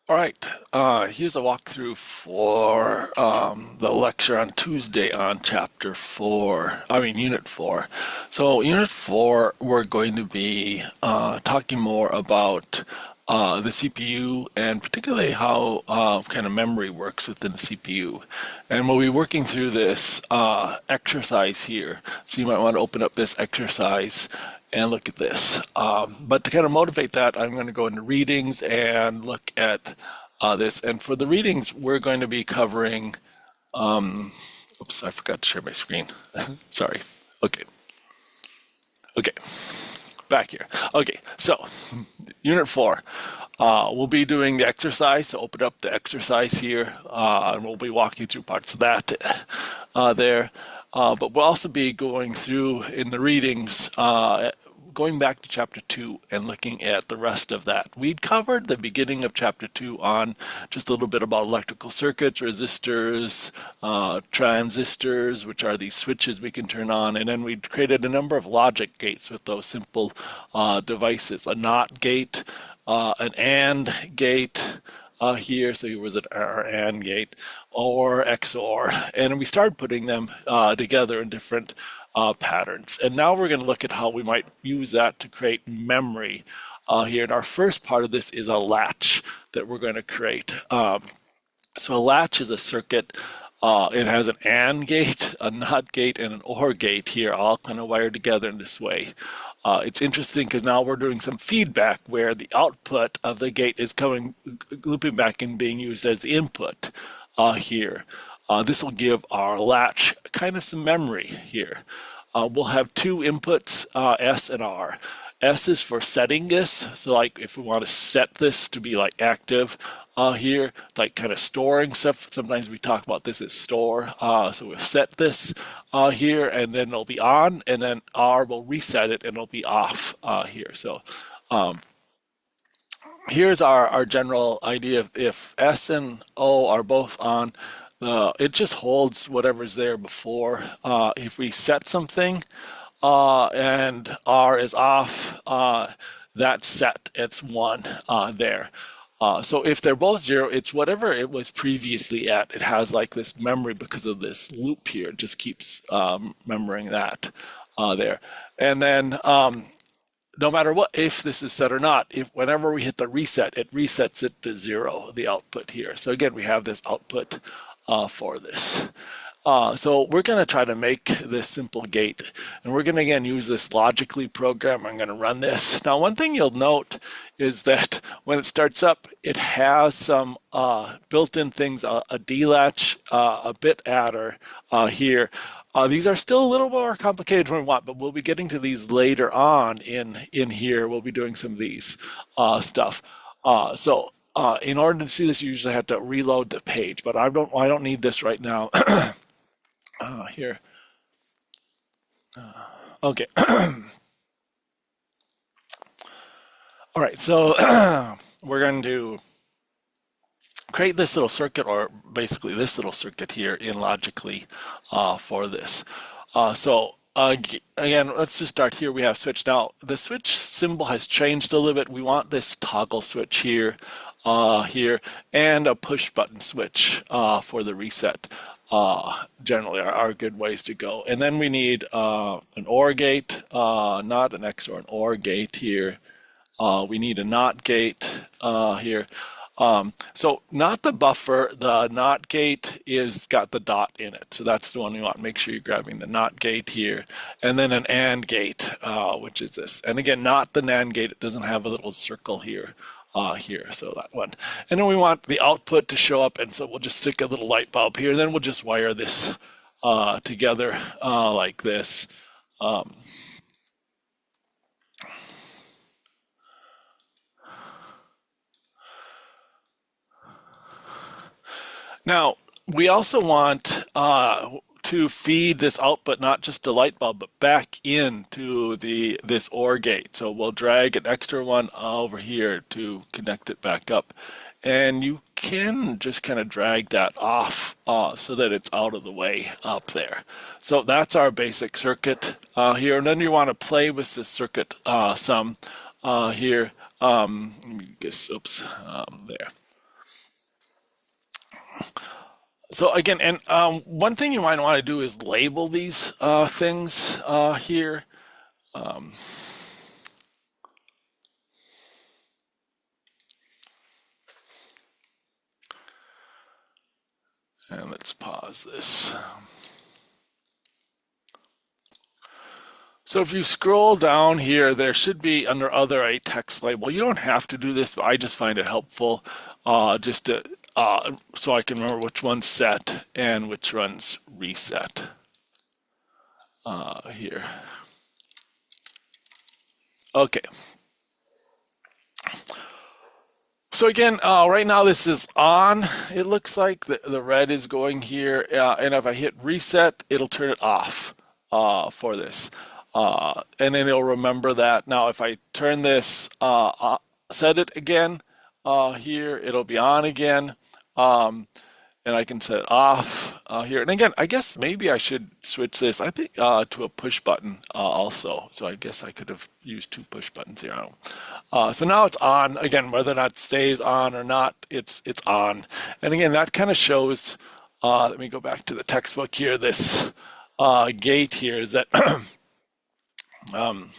All right, here's a walkthrough for the lecture on Tuesday on Chapter 4, Unit 4. So, Unit 4, we're going to be talking more about the CPU and particularly how kind of memory works within the CPU. And we'll be working through this exercise here. So, you might want to open up this exercise and look at this. But to kind of motivate that, I'm going to go into readings and look at this. And for the readings, we're going to be covering, oops, I forgot to share my screen. Sorry. Okay. Okay. Back here. Okay. So, Unit 4. We'll be doing the exercise. So open up the exercise here, and we'll be walking through parts of that there. But we'll also be going through in the readings, going back to chapter 2 and looking at the rest of that. We'd covered the beginning of chapter 2 on just a little bit about electrical circuits, resistors, transistors, which are these switches we can turn on, and then we created a number of logic gates with those simple devices. A NOT gate, an AND gate, here, so here was an AND gate, or XOR, and we started putting them together in different patterns. And now we're going to look at how we might use that to create memory here. And our first part of this is a latch that we're going to create. So a latch is a circuit. It has an AND gate, a NOT gate, and an OR gate here, all kind of wired together in this way. It's interesting because now we're doing some feedback where the output of the gate is looping back and being used as the input here. This will give our latch kind of some memory here. We'll have two inputs, S and R. S is for setting this, so like if we want to set this to be like active here, like kind of storing stuff. Sometimes we talk about this as store. So we'll set this here, and then it'll be on, and then R will reset it, and it'll be off here. So here's our general idea of if S and O are both on, it just holds whatever's there before. If we set something and R is off, that's set. It's 1 there. So if they're both 0, it's whatever it was previously at. It has like this memory because of this loop here. It just keeps remembering that there. And then no matter what, if this is set or not, if whenever we hit the reset, it resets it to 0, the output here. So again, we have this output for this. So we're going to try to make this simple gate, and we're going to again use this logically program. I'm going to run this. Now, one thing you'll note is that when it starts up, it has some built-in things, a delatch, a bit adder here. These are still a little more complicated than we want, but we'll be getting to these later on in here. We'll be doing some of these stuff. In order to see this, you usually have to reload the page, but I don't need this right now. Here. Okay. All right, so we're going to create this little circuit, or basically this little circuit here in logically for this. Again, let's just start here. We have switch. Now, the switch symbol has changed a little bit. We want this toggle switch here, and a push button switch for the reset. Generally are good ways to go. And then we need an OR gate, not an XOR, an OR gate here. We need a NOT gate here. So not the buffer, the NOT gate is got the dot in it. So that's the one we want. Make sure you're grabbing the NOT gate here. And then an AND gate, which is this. And again, not the NAND gate. It doesn't have a little circle here. Here, so that one. And then we want the output to show up, and so we'll just stick a little light bulb here, and then we'll just wire this together like this. Now, we also want to feed this output, not just a light bulb, but back into this OR gate. So we'll drag an extra one over here to connect it back up. And you can just kind of drag that off so that it's out of the way up there. So that's our basic circuit here. And then you want to play with this circuit some here. Let me guess, oops, there. So again, and one thing you might want to do is label these things here. Um, and let's pause this. So if you scroll down here, there should be under other a text label. You don't have to do this, but I just find it helpful just to so I can remember which one's set and which one's reset here. Okay. So again, right now this is on. It looks like the red is going here, and if I hit reset, it'll turn it off for this. And then it'll remember that. Now, if I turn this, set it again here, it'll be on again. And I can set it off here. And again, I guess maybe I should switch this, I think, to a push button also. So I guess I could have used two push buttons here. I don't know. So now it's on. Again, whether or not it stays on or not, it's on. And again, that kind of shows, let me go back to the textbook here, this gate here is that um,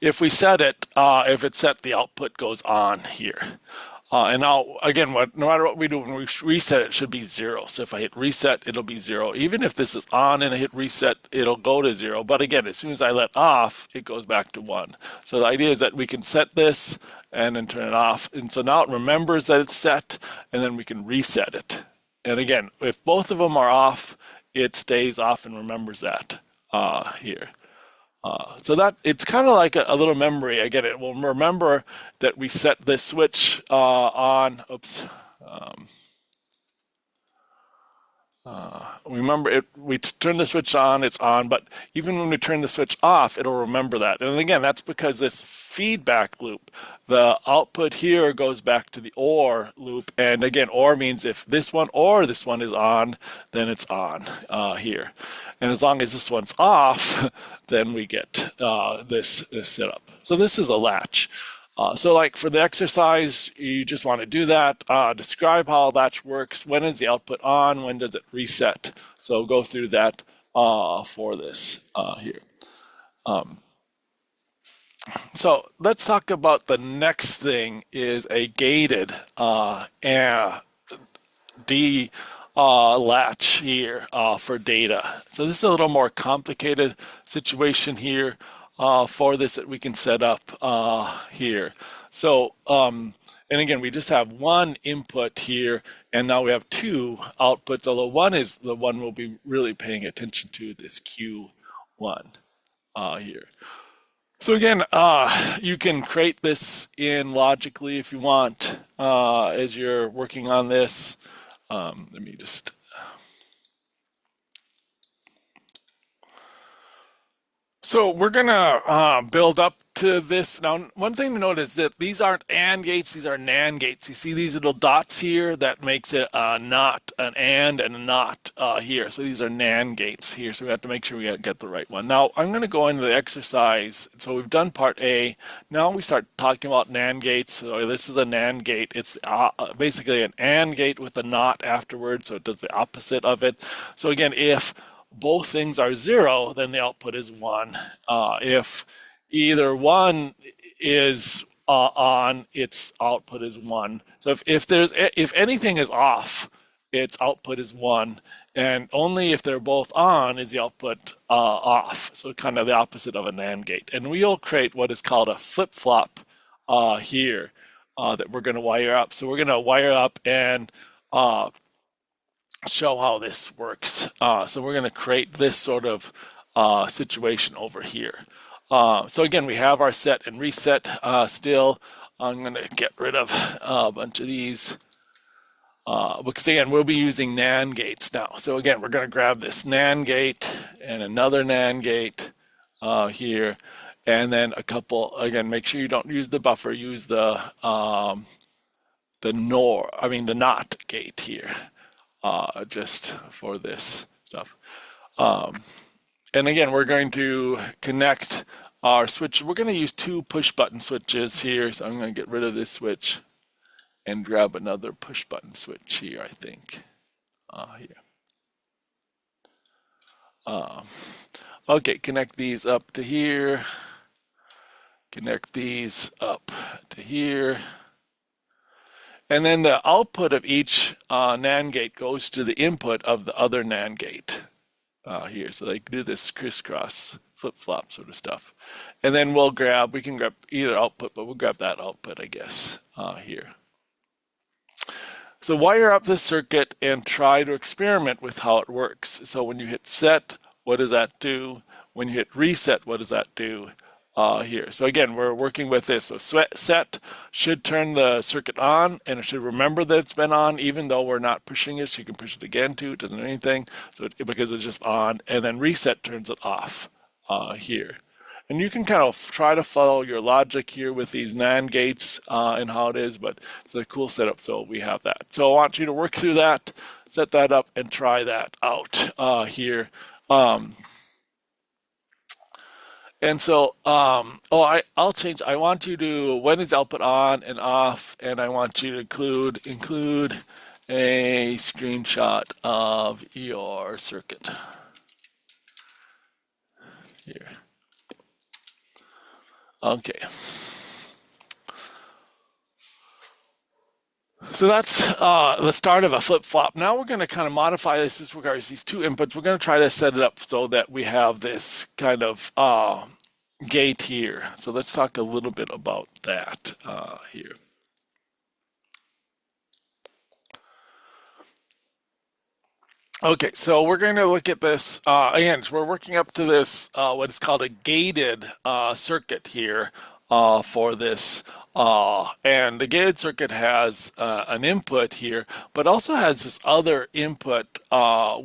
if we set it, if it's set, the output goes on here. And now, again, no matter what we do when we reset, it should be 0. So if I hit reset, it'll be 0. Even if this is on and I hit reset, it'll go to 0. But again, as soon as I let off, it goes back to 1. So the idea is that we can set this and then turn it off. And so now it remembers that it's set, and then we can reset it. And again, if both of them are off, it stays off and remembers that here. So that it's kind of like a little memory. Again, it will remember that we set this switch on. Oops. Um, Remember it. We turn the switch on, it's on. But even when we turn the switch off, it'll remember that. And again, that's because this feedback loop, the output here goes back to the OR loop. And again, OR means if this one or this one is on, then it's on here. And as long as this one's off, then we get this setup. So this is a latch. So like for the exercise, you just want to do that. Describe how a latch works. When is the output on? When does it reset? So go through that for this here. So let's talk about the next thing is a gated D latch here for data. So this is a little more complicated situation here for this that we can set up here. So, and again, we just have one input here, and now we have two outputs, although one is the one we'll be really paying attention to, this Q1 here. So again, you can create this in logically if you want as you're working on this. Let me just. So we're gonna build up to this. Now, one thing to note is that these aren't AND gates, these are NAND gates. You see these little dots here? That makes it not an AND and a not here. So these are NAND gates here. So we have to make sure we get the right one. Now, I'm gonna go into the exercise. So we've done part A. Now we start talking about NAND gates. So this is a NAND gate. It's basically an AND gate with a not afterwards. So it does the opposite of it. So again, if both things are 0, then the output is 1. If either one is on, its output is 1. So if anything is off, its output is 1, and only if they're both on is the output off. So kind of the opposite of a NAND gate. And we'll create what is called a flip-flop here that we're going to wire up. So we're going to wire up and show how this works. So we're going to create this sort of situation over here. So again, we have our set and reset still. I'm going to get rid of a bunch of these because again, we'll be using NAND gates now. So again, we're going to grab this NAND gate and another NAND gate here, and then a couple. Again, make sure you don't use the buffer. Use the NOT gate here. Just for this stuff. And again, we're going to connect our switch. We're going to use two push button switches here. So I'm going to get rid of this switch and grab another push button switch here, I think. Here. Okay, connect these up to here. Connect these up to here. And then the output of each NAND gate goes to the input of the other NAND gate here. So they do this crisscross flip-flop sort of stuff. And then we can grab either output, but we'll grab that output, I guess, here. So wire up this circuit and try to experiment with how it works. So when you hit set, what does that do? When you hit reset, what does that do? Here. So again, we're working with this. So set should turn the circuit on, and it should remember that it's been on, even though we're not pushing it. So you can push it again too. It doesn't do anything. So because it's just on, and then reset turns it off here. And you can kind of try to follow your logic here with these NAND gates and how it is, but it's a cool setup, so we have that. So I want you to work through that, set that up, and try that out here. And so, I'll change. I want you to, when is output on and off, and I want you to include a screenshot of your circuit here. Okay. So that's the start of a flip-flop. Now we're going to kind of modify this as regards these two inputs. We're going to try to set it up so that we have this kind of gate here. So let's talk a little bit about that here. Okay, so we're going to look at this again. So we're working up to this what is called a gated circuit here for this, and the gated circuit has an input here, but also has this other input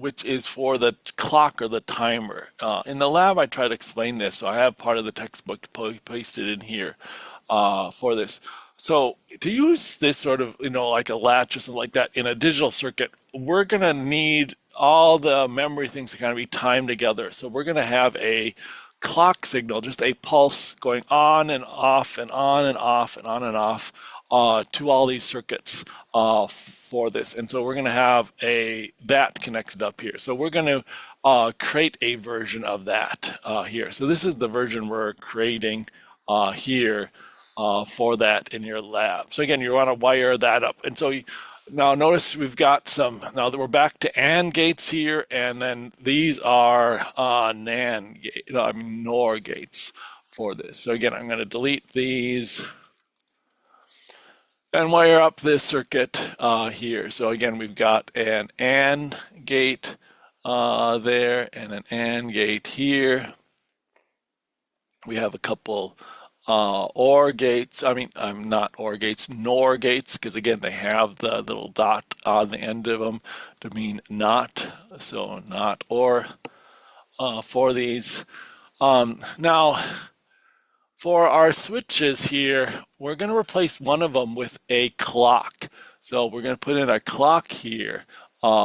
which is for the clock or the timer. In the lab, I try to explain this, so I have part of the textbook pasted in here for this. So to use this sort of, like a latch or something like that in a digital circuit, we're going to need all the memory things to kind of be timed together. So we're going to have a clock signal, just a pulse going on and off and on and off and on and off to all these circuits for this. And so we're going to have that connected up here. So we're going to create a version of that here. So this is the version we're creating here for that in your lab. So again, you want to wire that up. And so now notice we've got now that we're back to AND gates here, and then these are NOR gates for this. So again, I'm going to delete these and wire up this circuit here. So again, we've got an AND gate there and an AND gate here. We have a couple OR gates. Not OR gates, NOR gates, because again, they have the little dot on the end of them to mean not. So not OR for these. Now, for our switches here, we're going to replace one of them with a clock. So we're going to put in a clock here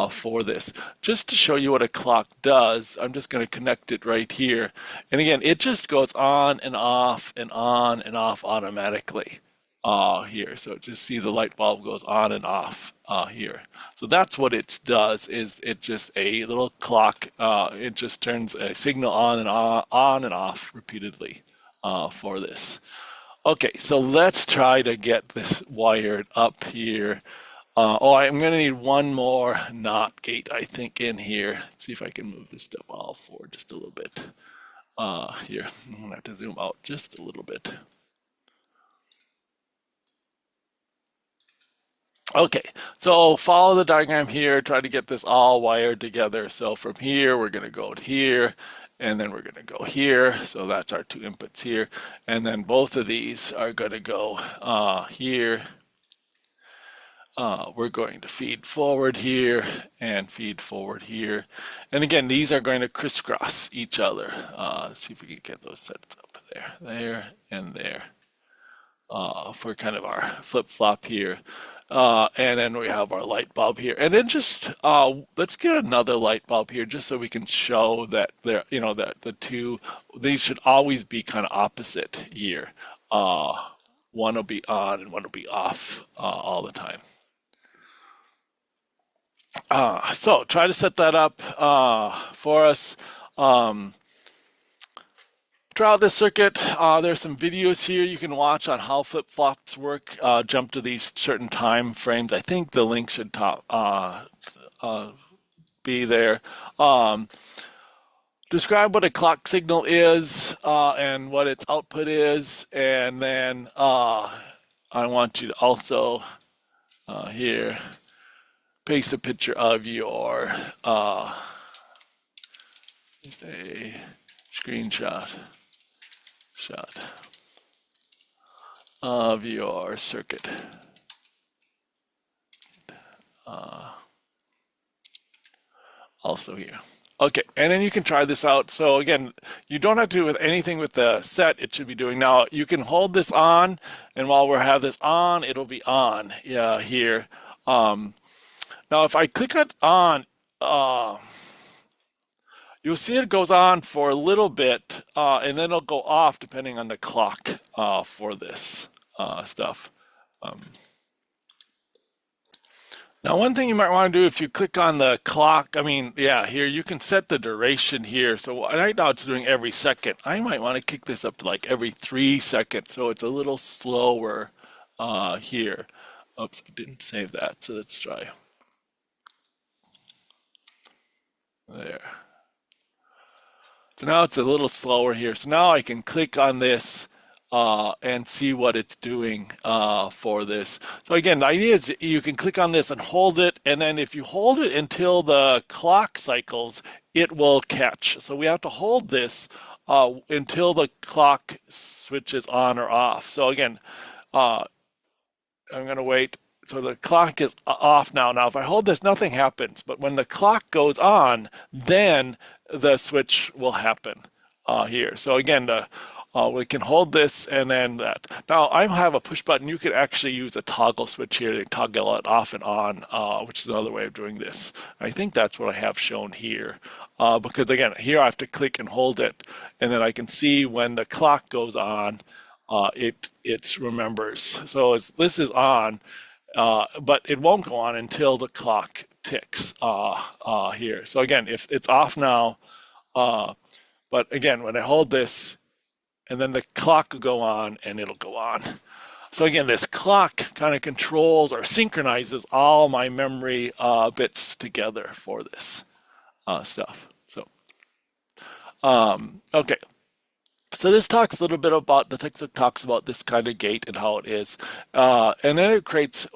for this. Just to show you what a clock does, I'm just going to connect it right here. And again, it just goes on and off and on and off automatically here. So just see the light bulb goes on and off here. So that's what it does, is it just a little clock. It just turns a signal on and off repeatedly for this. Okay, so let's try to get this wired up here. I'm going to need one more NOT gate, I think, in here. Let's see if I can move this stuff all forward just a little bit. Here, I'm going to have to zoom out just a little bit. Okay, so follow the diagram here, try to get this all wired together. So from here, we're going to go to here, and then we're going to go here. So that's our two inputs here. And then both of these are going to go here. We're going to feed forward here and feed forward here. And again, these are going to crisscross each other. Let's see if we can get those set up there, and there for kind of our flip-flop here. And then we have our light bulb here. And then just, let's get another light bulb here just so we can show that that these should always be kind of opposite here. one will be on and one will be off all the time. So try to set that up for us. Throughout this circuit, there's some videos here you can watch on how flip-flops work. Jump to these certain time frames. I think the link should be there. Describe what a clock signal is and what its output is, and then I want you to also here paste a picture of your just a screenshot of your circuit. Also here. Okay, and then you can try this out. So again, you don't have to do with anything with the set it should be doing. Now you can hold this on, and while we have this on, it'll be on here. Now if I click it on, you'll see it goes on for a little bit, and then it'll go off depending on the clock for this stuff. Now, one thing you might want to do if you click on the clock, here you can set the duration here. So right now it's doing every second. I might want to kick this up to like every 3 seconds, so it's a little slower here. Oops, I didn't save that, so let's try. There. So now it's a little slower here. So now I can click on this and see what it's doing for this. So again, the idea is you can click on this and hold it, and then if you hold it until the clock cycles, it will catch. So we have to hold this until the clock switches on or off. So again, I'm going to wait. So the clock is off now. Now, if I hold this, nothing happens. But when the clock goes on, then the switch will happen here. So again, we can hold this and then that. Now, I have a push button. You could actually use a toggle switch here to toggle it off and on, which is another way of doing this. I think that's what I have shown here. Because again, here I have to click and hold it, and then I can see when the clock goes on, it remembers. So as this is on, but it won't go on until the clock ticks here. So again, if it's off now, but again, when I hold this, and then the clock will go on, and it'll go on. So again, this clock kind of controls or synchronizes all my memory bits together for this stuff. So, okay. So this talks a little bit about, the textbook talks about this kind of gate and how it is. And then it creates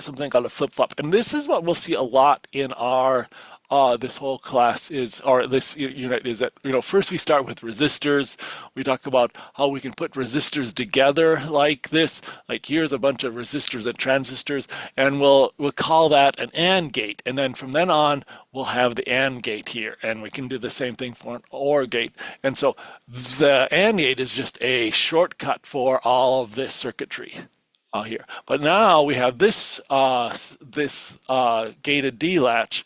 something called a flip-flop. And this is what we'll see a lot in our this whole class is, or this unit is that, first we start with resistors. We talk about how we can put resistors together like this. Like here's a bunch of resistors and transistors, and we'll call that an AND gate. And then from then on, we'll have the AND gate here, and we can do the same thing for an OR gate. And so the AND gate is just a shortcut for all of this circuitry here. But now we have this gated D latch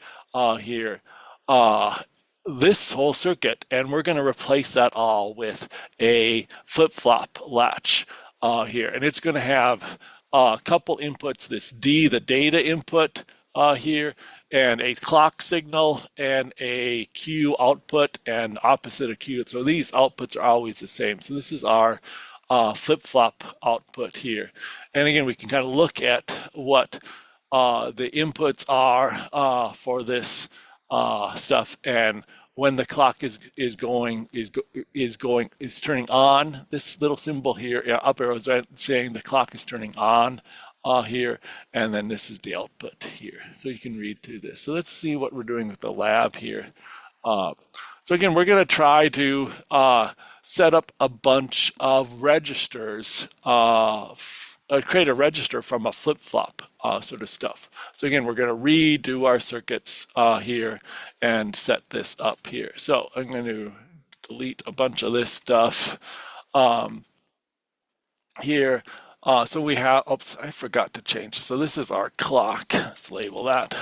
here, this whole circuit, and we're going to replace that all with a flip-flop latch here. And it's going to have a couple inputs, this D, the data input here, and a clock signal, and a Q output, and opposite of Q. So these outputs are always the same. So this is our flip-flop output here. And again, we can kind of look at what the inputs are for this stuff, and when the clock is turning on, this little symbol here, up arrow is saying the clock is turning on here, and then this is the output here. So you can read through this. So let's see what we're doing with the lab here. So again, we're going to try to set up a bunch of registers, create a register from a flip-flop sort of stuff. So again, we're going to redo our circuits here and set this up here. So I'm going to delete a bunch of this stuff here. So we have, oops, I forgot to change. So this is our clock. Let's label that.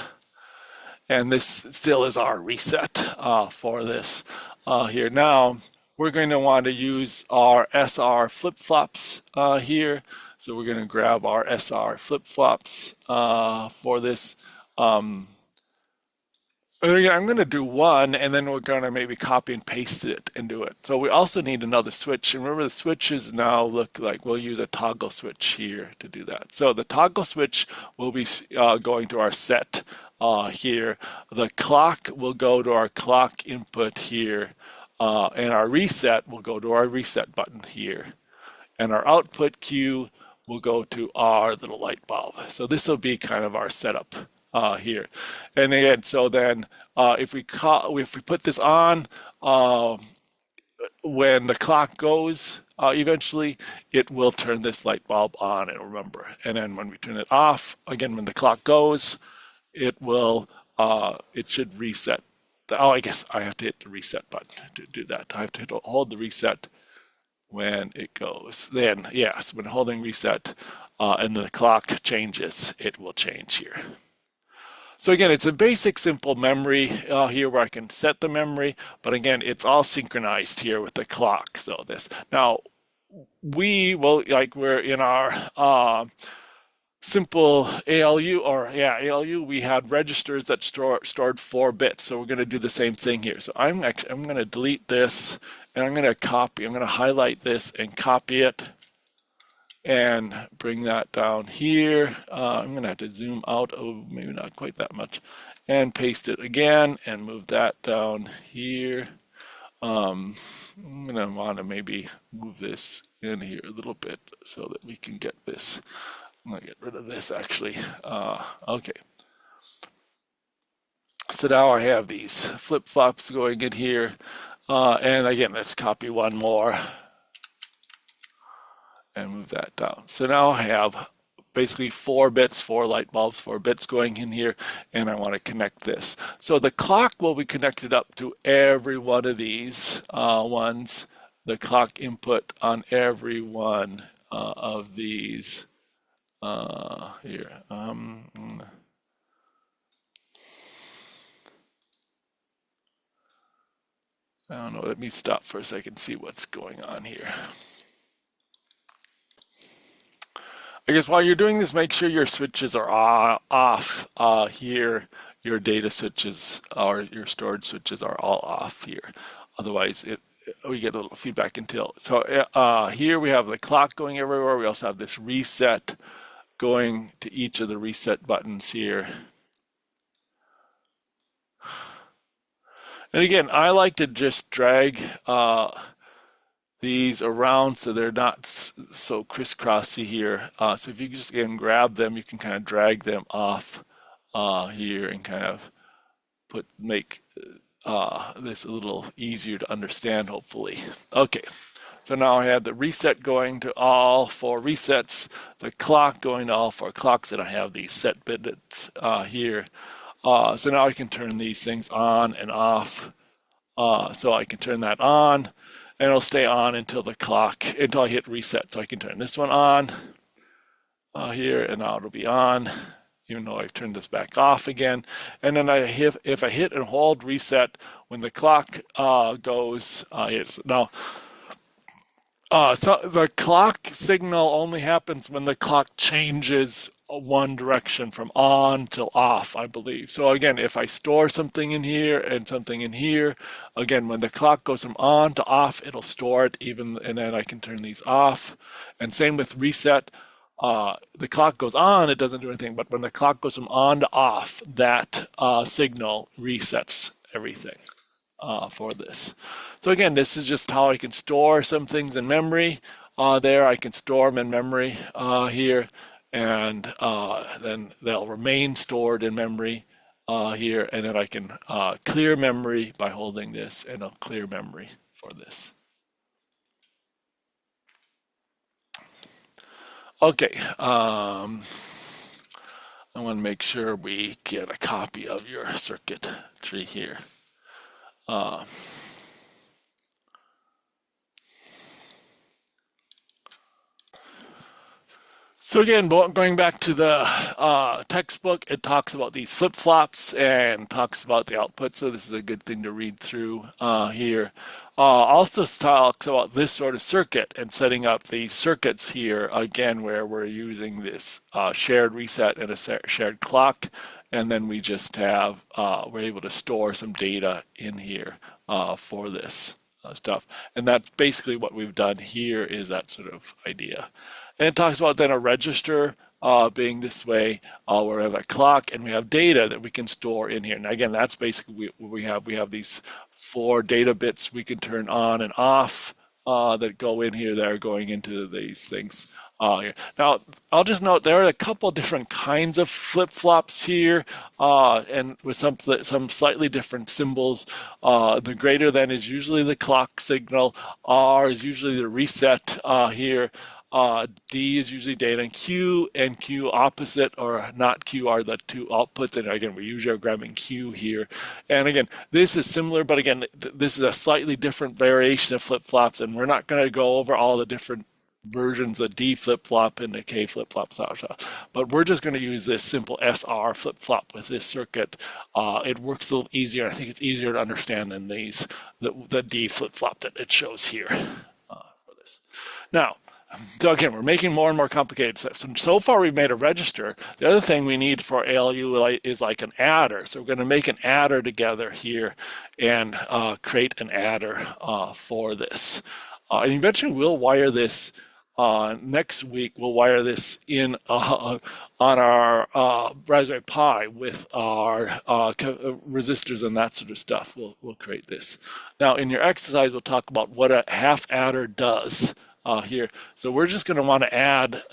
And this still is our reset for this here. Now, we're going to want to use our SR flip-flops here. So we're going to grab our SR flip-flops for this. I'm going to do one, and then we're going to maybe copy and paste it and do it. So we also need another switch. And remember, the switches now look like we'll use a toggle switch here to do that. So the toggle switch will be going to our set here. The clock will go to our clock input here, and our reset will go to our reset button here. And our output cue will go to our little light bulb. So this will be kind of our setup here. And again, so then if we put this on when the clock goes, eventually it will turn this light bulb on. And remember, and then when we turn it off, again when the clock goes, it should reset. Oh, I guess I have to hit the reset button to do that. I have to hold the reset when it goes. Then, yes, when holding reset and the clock changes, it will change here. So again, it's a basic simple memory here where I can set the memory, but again, it's all synchronized here with the clock. So this, now we will, like we're in our simple ALU, we had registers that stored 4 bits. So we're going to do the same thing here. So I'm going to delete this, and I'm going to highlight this and copy it and bring that down here. I'm going to have to zoom out, maybe not quite that much, and paste it again and move that down here. I'm going to want to maybe move this in here a little bit so that we can get this. I'm going to get rid of this actually. Okay. So now I have these flip-flops going in here. And again, let's copy one more and move that down. So now I have basically 4 bits, 4 light bulbs, 4 bits going in here, and I want to connect this. So the clock will be connected up to every one of these ones, the clock input on every one of these here. I don't know, let me stop for a second, see what's going on here. I guess while you're doing this, make sure your switches are off here. Your data switches or your storage switches are all off here. Otherwise, we get a little feedback until. So here we have the clock going everywhere. We also have this reset going to each of the reset buttons here. And again, I like to just drag these around so they're not so crisscrossy here. So if you just again grab them, you can kind of drag them off here and kind of make this a little easier to understand, hopefully. Okay, so now I have the reset going to all 4 resets, the clock going to all 4 clocks, and I have these set bits here. So now I can turn these things on and off. So I can turn that on, and it'll stay on until I hit reset. So I can turn this one on here, and now it'll be on, even though I've turned this back off again. And then if I hit and hold reset when the clock goes, now. So the clock signal only happens when the clock changes one direction from on till off, I believe. So again, if I store something in here and something in here, again, when the clock goes from on to off, it'll store it and then I can turn these off. And same with reset. The clock goes on, it doesn't do anything, but when the clock goes from on to off, that signal resets everything for this. So again, this is just how I can store some things in memory. There, I can store them in memory here, and then they'll remain stored in memory here, and then I can clear memory by holding this, and I'll clear memory for this. Okay, I want to make sure we get a copy of your circuit tree here. So again, going back to the textbook, it talks about these flip-flops and talks about the output. So this is a good thing to read through here. Also talks about this sort of circuit and setting up these circuits here, again, where we're using this shared reset and a shared clock. And then we just have, we're able to store some data in here for this stuff. And that's basically what we've done here, is that sort of idea. And it talks about then a register being this way, where we have a clock and we have data that we can store in here. And again, that's basically what we have. We have these 4 data bits we can turn on and off that go in here that are going into these things. Now, I'll just note there are a couple different kinds of flip-flops here, and with some slightly different symbols. The greater than is usually the clock signal. R is usually the reset here. D is usually data, and Q opposite or not Q are the 2 outputs. And again, we usually are grabbing Q here. And again, this is similar, but again, this is a slightly different variation of flip-flops, and we're not going to go over all the different versions of D flip-flop and the K flip-flop, but we're just going to use this simple SR flip-flop with this circuit. It works a little easier. I think it's easier to understand than the D flip-flop that it shows here for this. Now, so again, we're making more and more complicated steps. So far, we've made a register. The other thing we need for ALU is like an adder. So we're going to make an adder together here and create an adder for this. And eventually, we'll wire this. Next week, we'll wire this in on our Raspberry Pi with our resistors and that sort of stuff. We'll create this. Now, in your exercise, we'll talk about what a half adder does. Here. So we're just going to want to add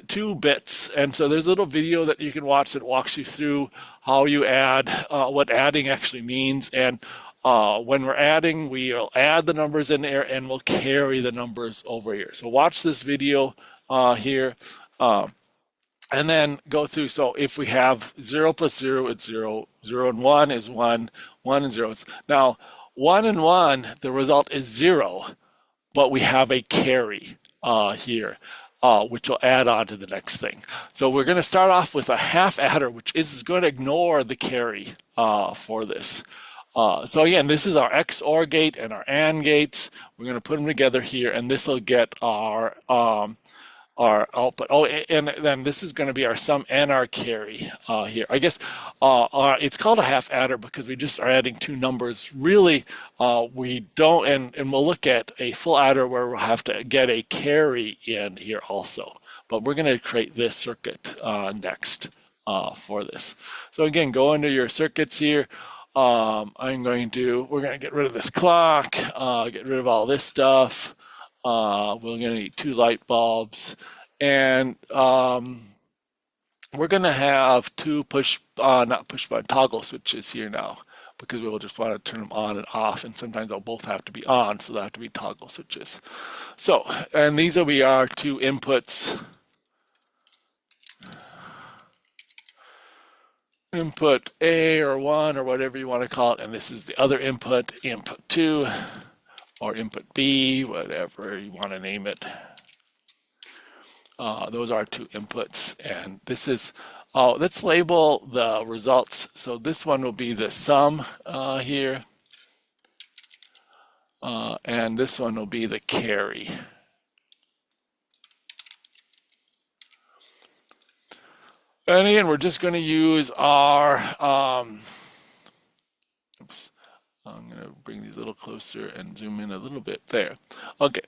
2 bits. And so there's a little video that you can watch that walks you through how you add, what adding actually means. And when we're adding, we'll add the numbers in there and we'll carry the numbers over here. So watch this video here. And then go through. So if we have 0 plus 0, it's 0. 0 and 1 is 1. 1 and 0 is. Now, 1 and 1, the result is 0. But we have a carry here, which will add on to the next thing. So we're going to start off with a half adder, which is going to ignore the carry for this. So again, this is our XOR gate and our AND gates. We're going to put them together here, and this will get our output. Oh, and then this is going to be our sum and our carry here. I guess it's called a half adder because we just are adding 2 numbers. Really, we don't, and we'll look at a full adder where we'll have to get a carry in here also. But we're going to create this circuit next for this. So again, go into your circuits here. We're going to get rid of this clock, get rid of all this stuff. We're going to need 2 light bulbs, and we're going to have 2 toggle switches here now, because we'll just want to turn them on and off, and sometimes they'll both have to be on, so they'll have to be toggle switches. So, and these will be our 2 inputs. Input A or 1 or whatever you want to call it, and this is the other input, input 2. Or input B, whatever you want to name it. Those are 2 inputs, and this is, let's label the results. So this one will be the sum here, and this one will be the carry. And again, we're just going to use our, I'm going to bring these a little closer and zoom in a little bit there. Okay,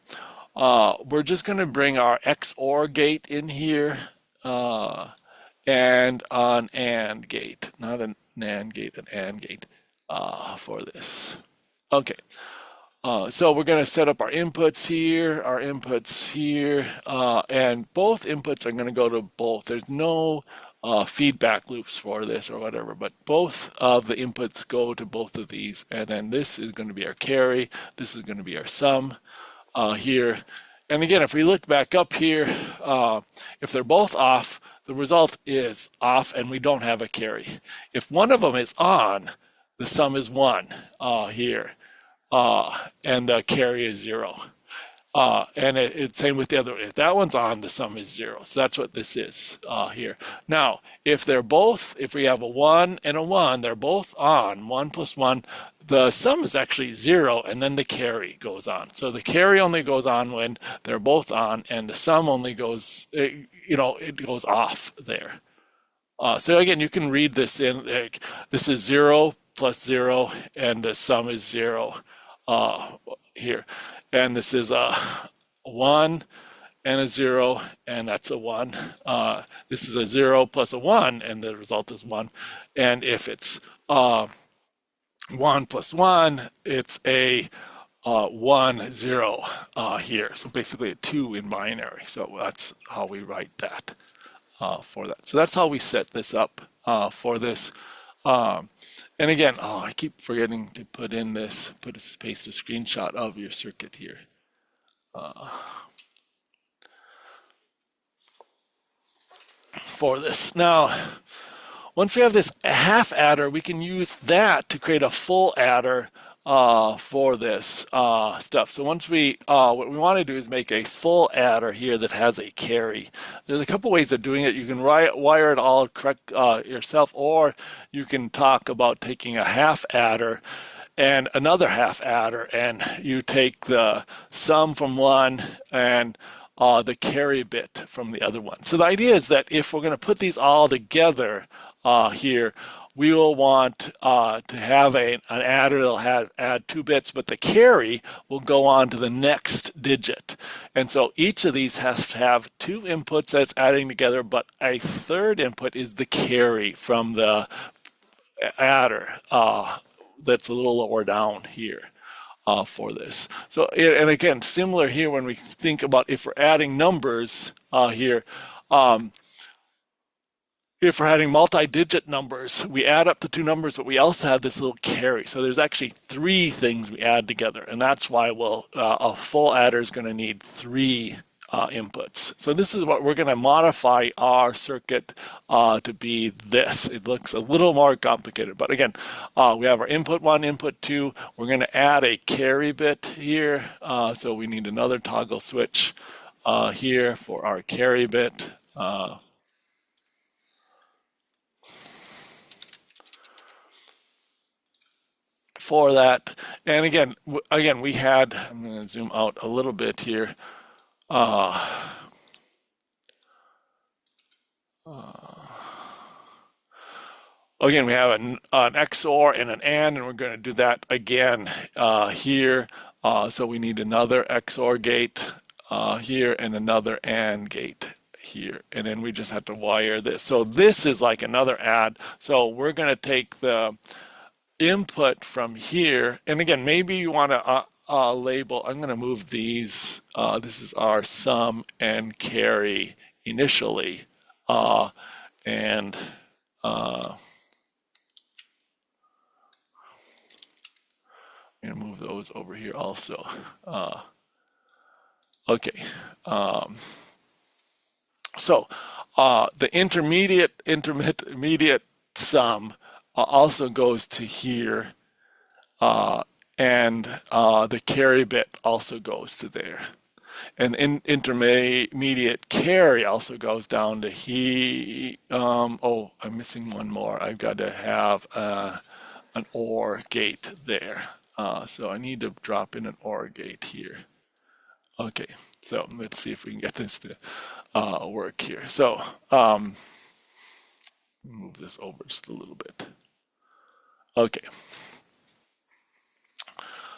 we're just going to bring our XOR gate in here and an AND gate, not an NAND gate, an AND gate for this. Okay, so we're going to set up our inputs here, and both inputs are going to go to both. There's no feedback loops for this or whatever, but both of the inputs go to both of these, and then this is going to be our carry, this is going to be our sum here. And again, if we look back up here, if they're both off, the result is off and we don't have a carry. If one of them is on, the sum is 1 here, and the carry is 0. And it's same with the other one. If that one's on, the sum is 0. So that's what this is here. Now, if we have a 1 and a 1, they're both on, 1 plus 1, the sum is actually 0, and then the carry goes on. So the carry only goes on when they're both on, and the sum only goes, it goes off there. So again, you can read this in, this is 0 plus 0, and the sum is 0 here. And this is a 1 and a 0, and that's a 1. This is a 0 plus a 1, and the result is 1. And if it's 1 plus 1, it's a 1, 0 here. So basically a 2 in binary. So that's how we write that for that. So that's how we set this up for this. And again, I keep forgetting to paste a screenshot of your circuit here. For this. Now, once we have this half adder, we can use that to create a full adder for this stuff. So once what we want to do is make a full adder here that has a carry. There's a couple ways of doing it. You can wire it all correct yourself, or you can talk about taking a half adder and another half adder, and you take the sum from one and the carry bit from the other one. So the idea is that if we're going to put these all together here, we will want to have an adder that'll add 2 bits, but the carry will go on to the next digit. And so each of these has to have 2 inputs that's adding together, but a third input is the carry from the adder that's a little lower down here. For this. So, and again, similar here when we think about if we're adding numbers here, if we're adding multi-digit numbers, we add up the 2 numbers, but we also have this little carry. So there's actually 3 things we add together, and that's why a full adder is going to need 3 inputs. So this is what we're going to modify our circuit to be this. It looks a little more complicated, but again, we have our input 1, input 2. We're going to add a carry bit here. So we need another toggle switch here for our carry bit. For that, and again, we had, I'm going to zoom out a little bit here. Again, we have an XOR and an AND, and we're going to do that again here. So we need another XOR gate here and another AND gate here. And then we just have to wire this. So this is like another add. So we're going to take the input from here. And again, maybe you want to label, I'm going to move these. This is our sum and carry initially. And I'm going to move those over here also. Okay. So the intermediate sum also goes to here, and the carry bit also goes to there. And intermediate carry also goes down to here. Oh, I'm missing one more. I've got to have an OR gate there. So I need to drop in an OR gate here. Okay, so let's see if we can get this to work here. So move this over just a little bit. Okay.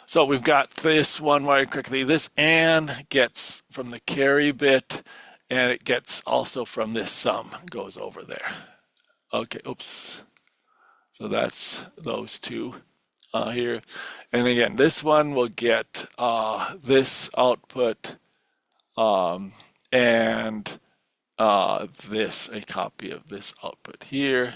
So we've got this one wired correctly. This AND gets from the carry bit, and it gets also from this sum, goes over there. Okay, oops. So that's those 2 here. And again, this one will get this output and this, a copy of this output here.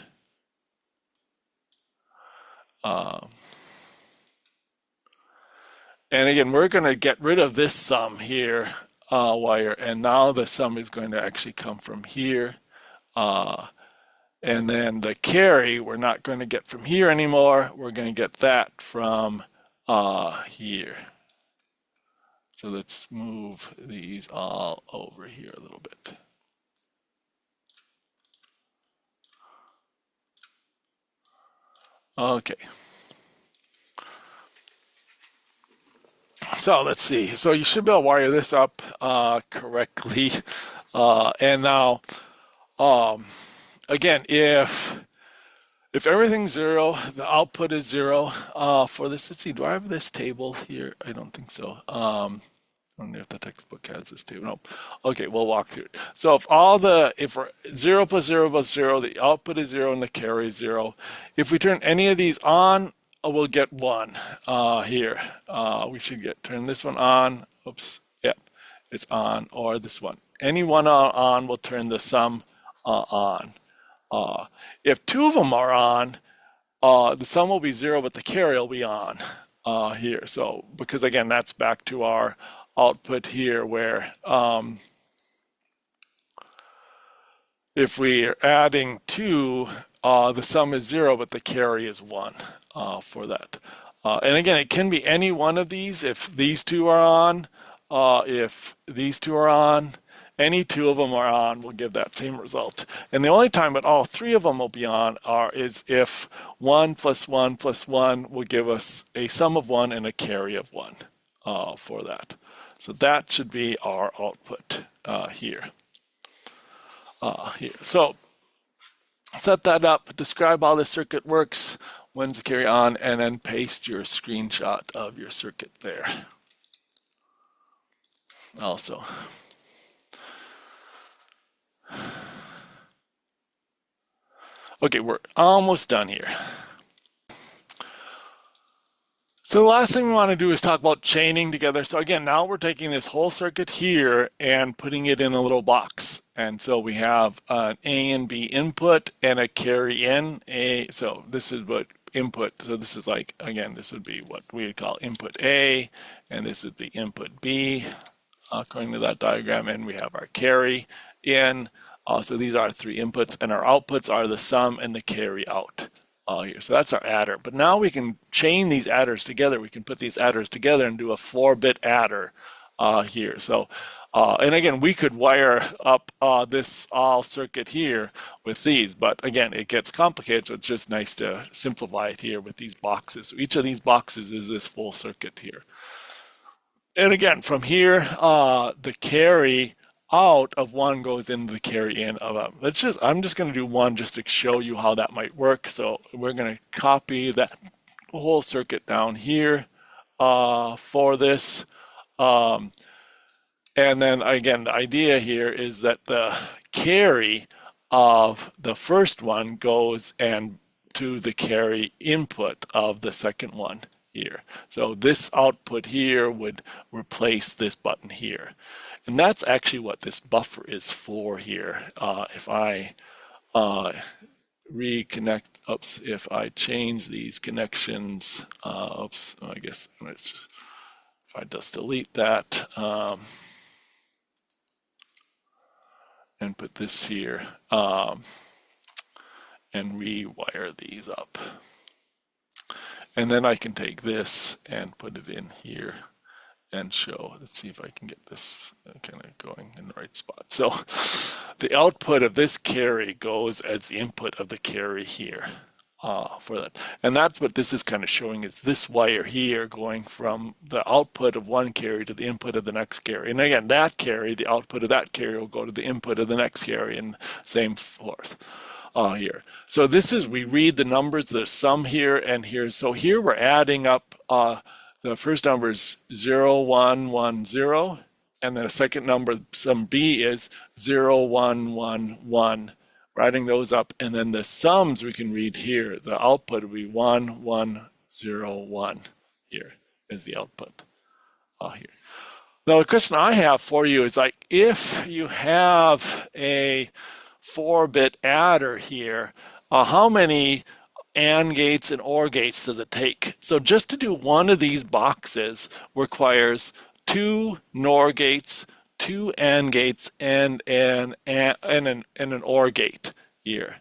And again, we're going to get rid of this sum here wire, and now the sum is going to actually come from here. And then the carry, we're not going to get from here anymore. We're going to get that from here. So let's move these all over here a little bit. Okay. So let's see. So you should be able to wire this up correctly. And now, again, if everything's zero, the output is zero for this. Let's see. Do I have this table here? I don't think so. I don't know if the textbook has this table. No. Okay, we'll walk through it. So if we're 0 plus 0 plus 0, the output is 0 and the carry is 0. If we turn any of these on, we'll get 1 here. We should turn this one on. Oops. Yeah, it's on. Or this one. Any one on will turn the sum on. If 2 of them are on, the sum will be 0, but the carry will be on here. So because again, that's back to our output here where if we are adding 2, the sum is 0, but the carry is 1 for that. And again, it can be any one of these. If these two are on, if these two are on, any 2 of them are on will give that same result. And the only time that all 3 of them will be on is if 1 plus 1 plus 1 will give us a sum of 1 and a carry of 1 for that. So that should be our output here. So set that up, describe how the circuit works, when's the carry on, and then paste your screenshot of your circuit there. Also. Okay, we're almost done here. So the last thing we want to do is talk about chaining together. So again, now we're taking this whole circuit here and putting it in a little box. And so we have an A and B input and a carry in. So this is what input, so this is like, again, this would be what we would call input A, and this would be input B, according to that diagram, and we have our carry in. So these are 3 inputs, and our outputs are the sum and the carry out. Here. So that's our adder. But now we can chain these adders together. We can put these adders together and do a 4-bit adder here. So, and again, we could wire up this all circuit here with these, but again, it gets complicated, so it's just nice to simplify it here with these boxes. So each of these boxes is this full circuit here. And again, from here, the carry out of 1 goes into the carry in of a. I'm just going to do 1 just to show you how that might work. So we're going to copy that whole circuit down here for this. And then again, the idea here is that the carry of the first one goes and to the carry input of the second one here. So this output here would replace this button here. And that's actually what this buffer is for here. If I reconnect, if I change these connections, I guess if I just delete that and put this here and rewire these up. And then I can take this and put it in here and show. Let's see if I can get this kind of going in the right spot. So the output of this carry goes as the input of the carry here for that. And that's what this is kind of showing, is this wire here going from the output of one carry to the input of the next carry. And again, that carry, the output of that carry will go to the input of the next carry, and same forth. Here. So this is, we read the numbers, there's sum here and here. So here we're adding up, the first number is 0, 1, 1, 0. And then the second number, sum B, is 0, 1, 1, 1. We're adding those up. And then the sums we can read here. The output would be 1, 1, 0, 1. Here is the output here. Now the question I have for you is, like, if you have a 4-bit adder here, how many AND gates and OR gates does it take? So just to do one of these boxes requires 2 NOR gates, 2 AND gates, and an OR gate here.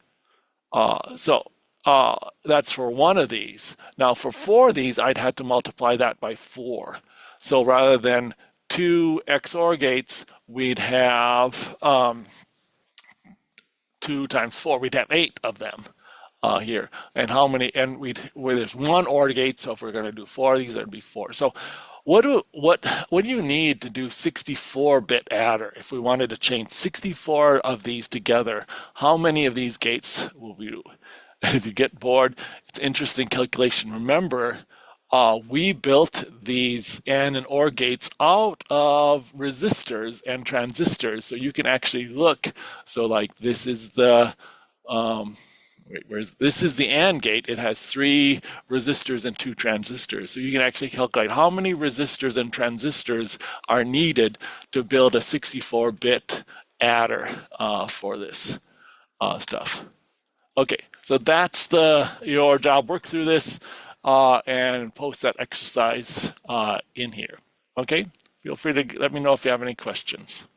That's for one of these. Now for 4 of these, I'd have to multiply that by 4. So rather than two XOR gates, we'd have 2 times 4, we'd have 8 of them here. And how many, and where there's one OR gate, so if we're going to do 4 of these, there'd be 4. So what do you need to do 64-bit adder? If we wanted to chain 64 of these together, how many of these gates will we do? And if you get bored, it's interesting calculation. Remember, we built these AND and OR gates out of resistors and transistors, so you can actually look. So like this is the this is the AND gate. It has 3 resistors and 2 transistors. So you can actually calculate how many resistors and transistors are needed to build a 64-bit adder for this stuff. Okay, so that's your job. Work through this and post that exercise in here. Okay, feel free to let me know if you have any questions.